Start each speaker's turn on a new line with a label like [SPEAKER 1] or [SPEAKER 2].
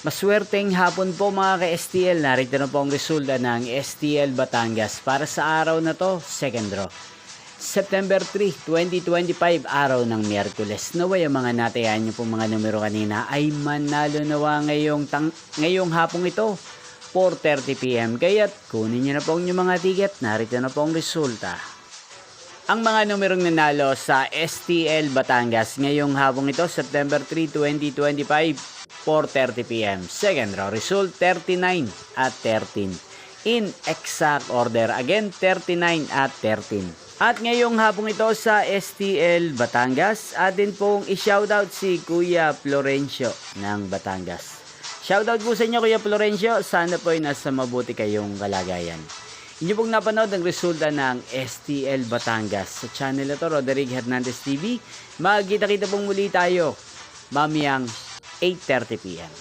[SPEAKER 1] Maswerteng hapon po mga ka-STL. Narito na po ang resulta ng STL Batangas para sa araw na to, second draw. September 3, 2025, araw ng Miyerkules. Naway ang mga natayan nyo pong mga numero kanina ay manalo nawa ngayong hapong ito, 4:30 PM. Kaya't kunin nyo na po ang inyong mga ticket. Narito na po ang resulta. Ang mga numerong nanalo sa STL Batangas ngayong hapong ito, September 3, 2025, 4:30 PM. Second row result, 39 at 13. In exact order, again, 39 at 13. At ngayong hapong ito sa STL Batangas, atin pong i-shoutout si Kuya Florencio ng Batangas. Shoutout po sa inyo, Kuya Florencio. Sana po ay nasa mabuti kayong kalagayan. Inyo pong napanood ang resulta ng STL Batangas sa channel na to, Roderick Hernandez TV. Magkita-kita pong muli tayo mamayang 8:30 PM.